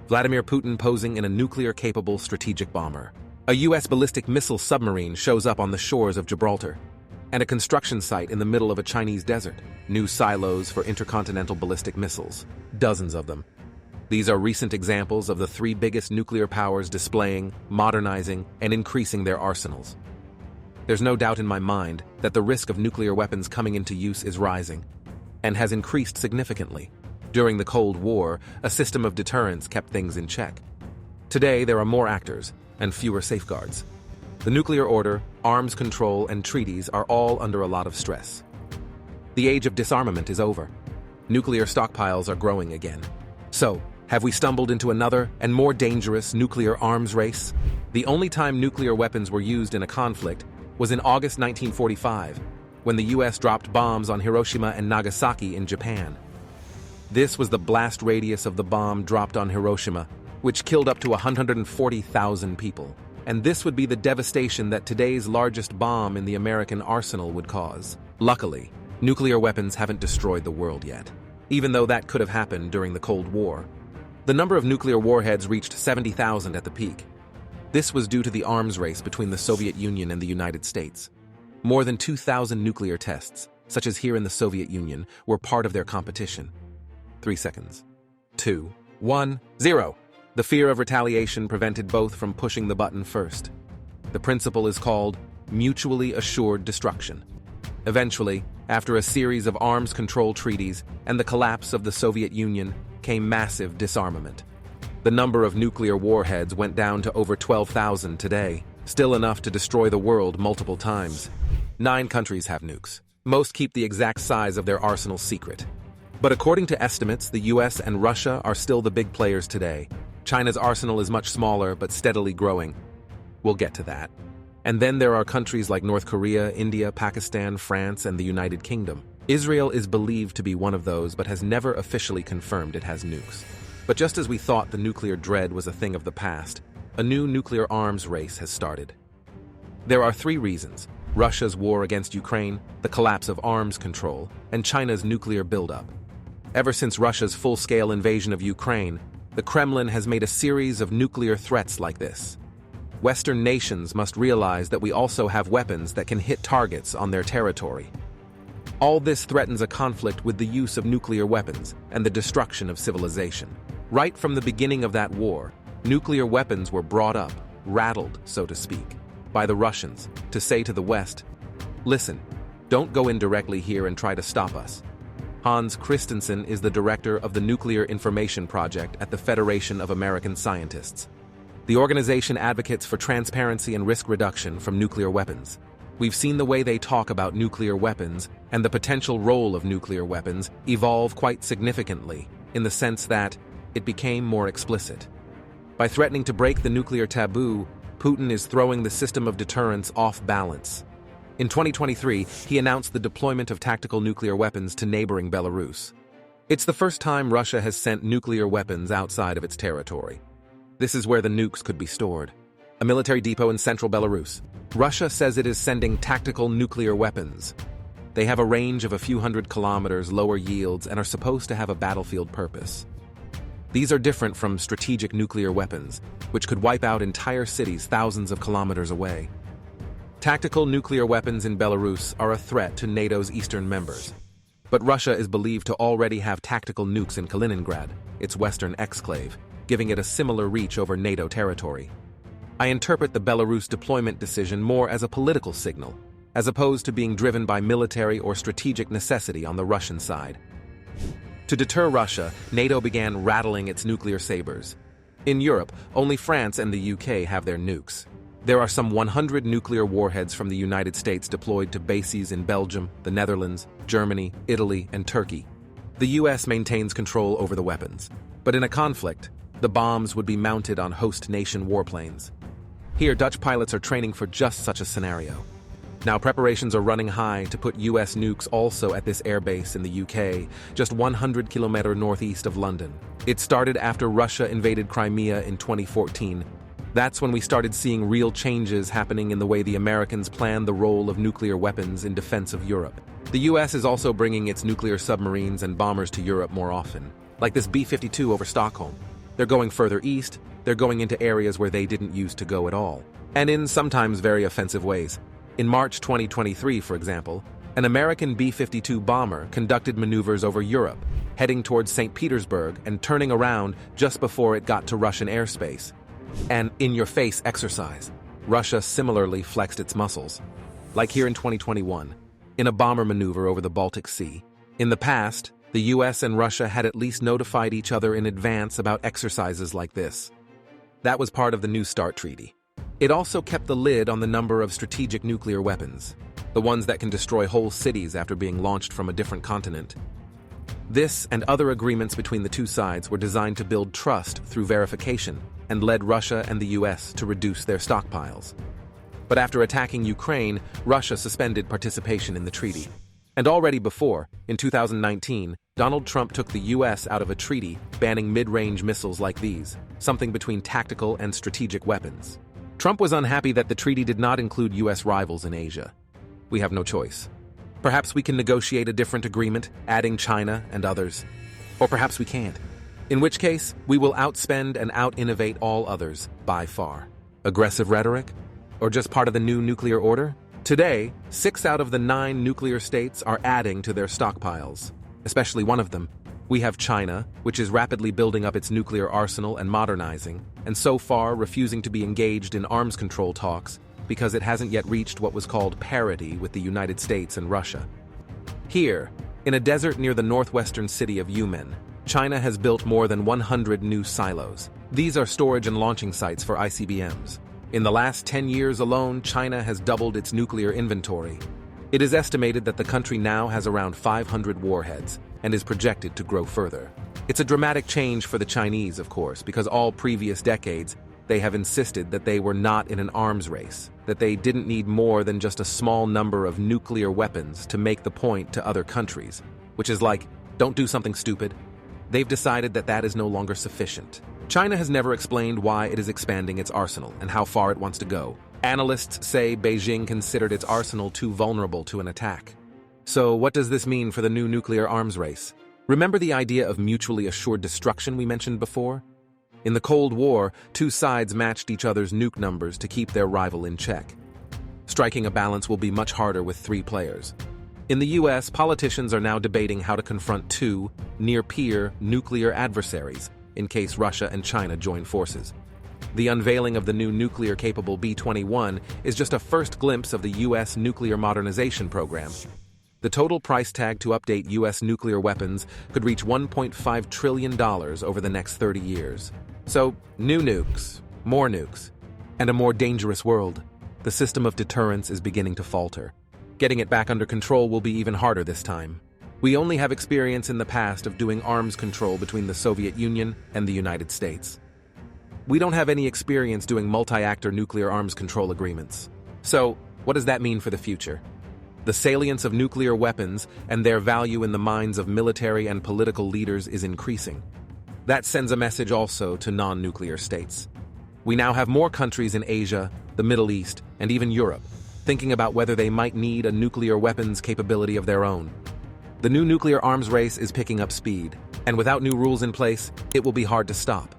Vladimir Putin posing in a nuclear-capable strategic bomber. A U.S. ballistic missile submarine shows up on the shores of Gibraltar, and a construction site in the middle of a Chinese desert. New silos for intercontinental ballistic missiles. Dozens of them. These are recent examples of the three biggest nuclear powers displaying, modernizing, and increasing their arsenals. There's no doubt in my mind that the risk of nuclear weapons coming into use is rising, and has increased significantly. During the Cold War, a system of deterrence kept things in check. Today, there are more actors and fewer safeguards. The nuclear order, arms control, and treaties are all under a lot of stress. The age of disarmament is over. Nuclear stockpiles are growing again. So, have we stumbled into another and more dangerous nuclear arms race? The only time nuclear weapons were used in a conflict was in August 1945, when the U.S. dropped bombs on Hiroshima and Nagasaki in Japan. This was the blast radius of the bomb dropped on Hiroshima, which killed up to 140,000 people. And this would be the devastation that today's largest bomb in the American arsenal would cause. Luckily, nuclear weapons haven't destroyed the world yet, even though that could have happened during the Cold War. The number of nuclear warheads reached 70,000 at the peak. This was due to the arms race between the Soviet Union and the United States. More than 2,000 nuclear tests, such as here in the Soviet Union, were part of their competition. 3 seconds. 2, 1, 0. The fear of retaliation prevented both from pushing the button first. The principle is called mutually assured destruction. Eventually, after a series of arms control treaties and the collapse of the Soviet Union, came massive disarmament. The number of nuclear warheads went down to over 12,000 today, still enough to destroy the world multiple times. 9 countries have nukes. Most keep the exact size of their arsenal secret. But according to estimates, the US and Russia are still the big players today. China's arsenal is much smaller but steadily growing. We'll get to that. And then there are countries like North Korea, India, Pakistan, France, and the United Kingdom. Israel is believed to be one of those but has never officially confirmed it has nukes. But just as we thought the nuclear dread was a thing of the past, a new nuclear arms race has started. There are 3 reasons: Russia's war against Ukraine, the collapse of arms control, and China's nuclear buildup. Ever since Russia's full-scale invasion of Ukraine, the Kremlin has made a series of nuclear threats like this. Western nations must realize that we also have weapons that can hit targets on their territory. All this threatens a conflict with the use of nuclear weapons and the destruction of civilization. Right from the beginning of that war, nuclear weapons were brought up, rattled, so to speak, by the Russians to say to the West, "Listen, don't go in directly here and try to stop us." Hans Christensen is the director of the Nuclear Information Project at the Federation of American Scientists. The organization advocates for transparency and risk reduction from nuclear weapons. We've seen the way they talk about nuclear weapons and the potential role of nuclear weapons evolve quite significantly, in the sense that it became more explicit. By threatening to break the nuclear taboo, Putin is throwing the system of deterrence off balance. In 2023, he announced the deployment of tactical nuclear weapons to neighboring Belarus. It's the first time Russia has sent nuclear weapons outside of its territory. This is where the nukes could be stored. A military depot in central Belarus. Russia says it is sending tactical nuclear weapons. They have a range of a few hundred kilometers, lower yields, and are supposed to have a battlefield purpose. These are different from strategic nuclear weapons, which could wipe out entire cities thousands of kilometers away. Tactical nuclear weapons in Belarus are a threat to NATO's eastern members. But Russia is believed to already have tactical nukes in Kaliningrad, its western exclave, giving it a similar reach over NATO territory. I interpret the Belarus deployment decision more as a political signal, as opposed to being driven by military or strategic necessity on the Russian side. To deter Russia, NATO began rattling its nuclear sabers. In Europe, only France and the UK have their nukes. There are some 100 nuclear warheads from the United States deployed to bases in Belgium, the Netherlands, Germany, Italy, and Turkey. The US maintains control over the weapons. But in a conflict, the bombs would be mounted on host nation warplanes. Here, Dutch pilots are training for just such a scenario. Now, preparations are running high to put US nukes also at this airbase in the UK, just 100 kilometers northeast of London. It started after Russia invaded Crimea in 2014. That's when we started seeing real changes happening in the way the Americans planned the role of nuclear weapons in defense of Europe. The US is also bringing its nuclear submarines and bombers to Europe more often, like this B-52 over Stockholm. They're going further east, they're going into areas where they didn't used to go at all, and in sometimes very offensive ways. In March 2023, for example, an American B-52 bomber conducted maneuvers over Europe, heading towards St. Petersburg and turning around just before it got to Russian airspace. An in-your-face exercise. Russia similarly flexed its muscles. Like here in 2021, in a bomber maneuver over the Baltic Sea. In the past, the US and Russia had at least notified each other in advance about exercises like this. That was part of the New START Treaty. It also kept the lid on the number of strategic nuclear weapons, the ones that can destroy whole cities after being launched from a different continent. This and other agreements between the two sides were designed to build trust through verification and led Russia and the US to reduce their stockpiles. But after attacking Ukraine, Russia suspended participation in the treaty. And already before, in 2019, Donald Trump took the US out of a treaty banning mid-range missiles like these, something between tactical and strategic weapons. Trump was unhappy that the treaty did not include US rivals in Asia. We have no choice. Perhaps we can negotiate a different agreement, adding China and others. Or perhaps we can't. In which case, we will outspend and out-innovate all others, by far. Aggressive rhetoric? Or just part of the new nuclear order? Today, 6 out of the 9 nuclear states are adding to their stockpiles, especially one of them. We have China, which is rapidly building up its nuclear arsenal and modernizing, and so far refusing to be engaged in arms control talks because it hasn't yet reached what was called parity with the United States and Russia. Here, in a desert near the northwestern city of Yumen, China has built more than 100 new silos. These are storage and launching sites for ICBMs. In the last 10 years alone, China has doubled its nuclear inventory. It is estimated that the country now has around 500 warheads and is projected to grow further. It's a dramatic change for the Chinese, of course, because all previous decades, they have insisted that they were not in an arms race, that they didn't need more than just a small number of nuclear weapons to make the point to other countries, which is like, don't do something stupid. They've decided that that is no longer sufficient. China has never explained why it is expanding its arsenal and how far it wants to go. Analysts say Beijing considered its arsenal too vulnerable to an attack. So what does this mean for the new nuclear arms race? Remember the idea of mutually assured destruction we mentioned before? In the Cold War, two sides matched each other's nuke numbers to keep their rival in check. Striking a balance will be much harder with 3 players. In the US, politicians are now debating how to confront 2 near-peer nuclear adversaries in case Russia and China join forces. The unveiling of the new nuclear-capable B-21 is just a first glimpse of the US nuclear modernization program. The total price tag to update US nuclear weapons could reach $1.5 trillion over the next 30 years. So, new nukes, more nukes, and a more dangerous world. The system of deterrence is beginning to falter. Getting it back under control will be even harder this time. We only have experience in the past of doing arms control between the Soviet Union and the United States. We don't have any experience doing multi-actor nuclear arms control agreements. So, what does that mean for the future? The salience of nuclear weapons and their value in the minds of military and political leaders is increasing. That sends a message also to non-nuclear states. We now have more countries in Asia, the Middle East, and even Europe thinking about whether they might need a nuclear weapons capability of their own. The new nuclear arms race is picking up speed, and without new rules in place, it will be hard to stop.